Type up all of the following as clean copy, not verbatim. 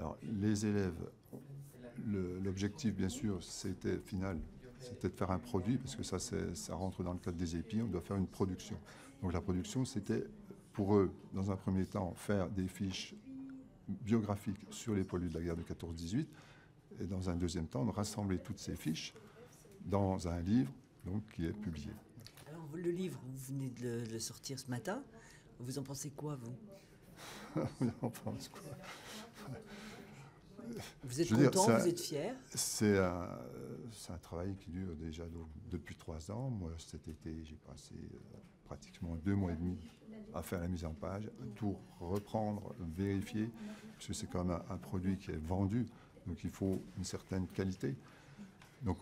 Alors, les élèves, l'objectif, bien sûr, c'était final, c'était de faire un produit, parce que ça rentre dans le cadre des épis, on doit faire une production. Donc la production, c'était pour eux, dans un premier temps, faire des fiches biographiques sur les poilus de la guerre de 14-18, et dans un deuxième temps, de rassembler toutes ces fiches dans un livre donc, qui est publié. Alors, le livre, vous venez de le sortir ce matin. Vous en pensez quoi, vous? On pense quoi? Vous êtes Je veux dire, content, vous êtes fier? c'est un travail qui dure déjà depuis 3 ans. Moi, cet été, j'ai passé pratiquement 2 mois et demi à faire la mise en page, à tout reprendre, vérifier, parce que c'est quand même un produit qui est vendu, donc il faut une certaine qualité. Donc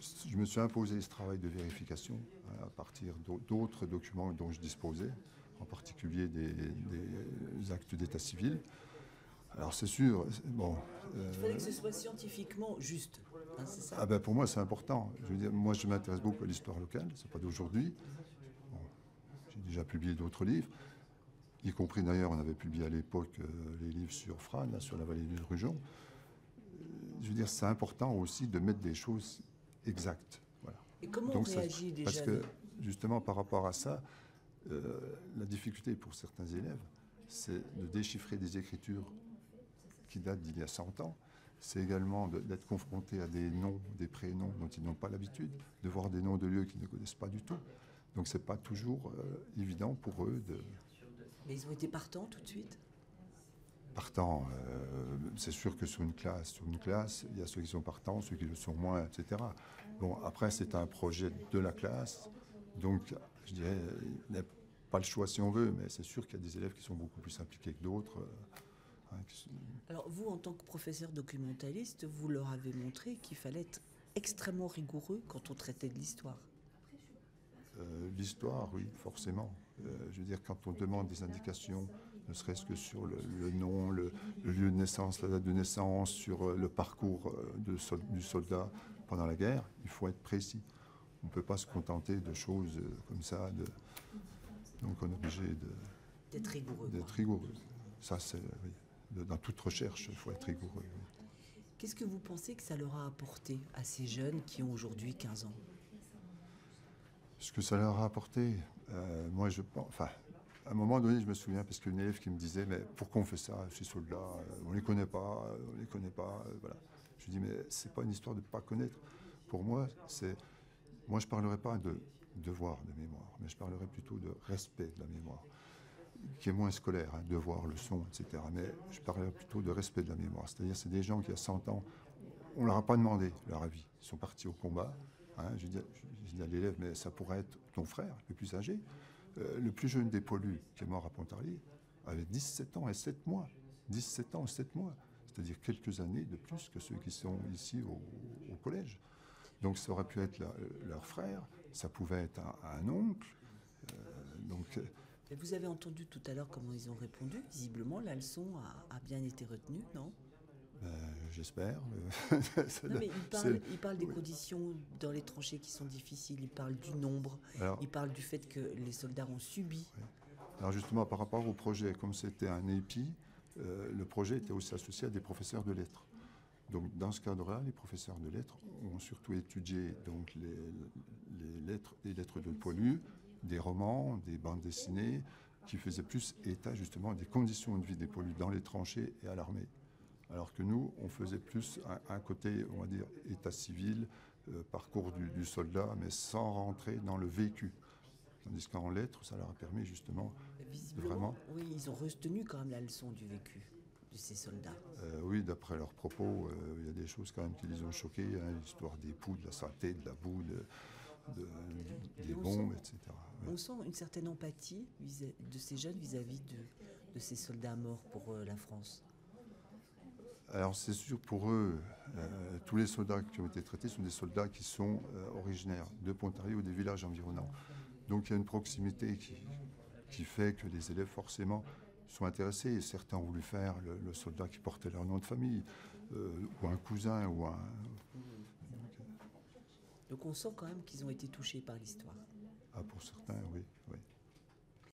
je me suis imposé ce travail de vérification à partir d'autres documents dont je disposais, en particulier des actes d'état civil. Alors c'est sûr, bon... Il fallait que ce soit scientifiquement juste, hein, c'est ça? Ah ben pour moi c'est important. Je veux dire, moi je m'intéresse beaucoup à l'histoire locale, c'est pas d'aujourd'hui. Bon, j'ai déjà publié d'autres livres, y compris d'ailleurs on avait publié à l'époque les livres sur Frane, là, sur la vallée du Drugeon. Je veux dire, c'est important aussi de mettre des choses exactes. Voilà. Et comment Donc, on réagit déjà? parce que justement par rapport à ça, la difficulté pour certains élèves, c'est de déchiffrer des écritures qui datent d'il y a 100 ans. C'est également d'être confronté à des noms, des prénoms dont ils n'ont pas l'habitude, de voir des noms de lieux qu'ils ne connaissent pas du tout. Donc c'est pas toujours évident pour eux de... Mais ils ont été partants tout de suite? Partants, c'est sûr que sur une classe, il y a ceux qui sont partants, ceux qui le sont moins, etc. Bon, après c'est un projet de la classe, donc je dirais, il n'y a pas le choix si on veut, mais c'est sûr qu'il y a des élèves qui sont beaucoup plus impliqués que d'autres. Alors vous, en tant que professeur documentaliste, vous leur avez montré qu'il fallait être extrêmement rigoureux quand on traitait de l'histoire. L'histoire, oui, forcément. Je veux dire, quand on demande des indications, ne serait-ce que sur le nom, le lieu de naissance, la date de naissance, sur le parcours du soldat pendant la guerre, il faut être précis. On ne peut pas se contenter de choses comme ça. Donc on est obligé D'être rigoureux. d'être rigoureux. Ça, c'est... Oui. Dans toute recherche, il faut être rigoureux. Oui. Qu'est-ce que vous pensez que ça leur a apporté à ces jeunes qui ont aujourd'hui 15 ans? Ce que ça leur a apporté, moi je pense... Enfin, à un moment donné, je me souviens, parce qu'une élève qui me disait « Mais pourquoi on fait ça, ces soldats? On ne les connaît pas, voilà. » Je lui dis « Mais c'est pas une histoire de ne pas connaître. Pour moi, c'est... Moi, je ne parlerai pas de devoir de mémoire, mais je parlerai plutôt de respect de la mémoire, qui est moins scolaire, hein, devoir, leçon, etc. Mais je parlerai plutôt de respect de la mémoire. C'est-à-dire, c'est des gens qui, à 100 ans, on ne leur a pas demandé leur avis. Ils sont partis au combat. Hein, je dis à l'élève, mais ça pourrait être ton frère, le plus âgé. Le plus jeune des poilus, qui est mort à Pontarlier, avait 17 ans et 7 mois. 17 ans et 7 mois. C'est-à-dire quelques années de plus que ceux qui sont ici au collège. Donc ça aurait pu être leur frère, ça pouvait être un oncle. Et vous avez entendu tout à l'heure comment ils ont répondu. Visiblement, la leçon a bien été retenue, non? J'espère. Non, mais il parle des conditions dans les tranchées qui sont difficiles, il parle du nombre, il parle du fait que les soldats ont subi. Oui. Alors justement, par rapport au projet, comme c'était un épi, le projet était aussi associé à des professeurs de lettres. Donc dans ce cadre-là, les professeurs de lettres ont surtout étudié donc, les lettres de poilus, des romans, des bandes dessinées, qui faisaient plus état justement des conditions de vie des poilus dans les tranchées et à l'armée. Alors que nous, on faisait plus un côté, on va dire, état civil, parcours du soldat, mais sans rentrer dans le vécu. Tandis qu'en lettres, ça leur a permis justement de vraiment... Oui, ils ont retenu quand même la leçon du vécu de ces soldats. Oui, d'après leurs propos, il y a des choses quand même qui les ont choqués, hein, l'histoire des poux, de la saleté, de la boue, des bombes, etc. On sent une certaine empathie de ces jeunes vis-à-vis de ces soldats morts pour la France. Alors c'est sûr pour eux, tous les soldats qui ont été traités sont des soldats qui sont originaires de Pontarlier ou des villages environnants. Donc il y a une proximité qui fait que les élèves forcément sont intéressés. Et certains ont voulu faire le soldat qui portait leur nom de famille, ou un cousin, ou un... Donc on sent quand même qu'ils ont été touchés par l'histoire. Ah, pour certains, oui.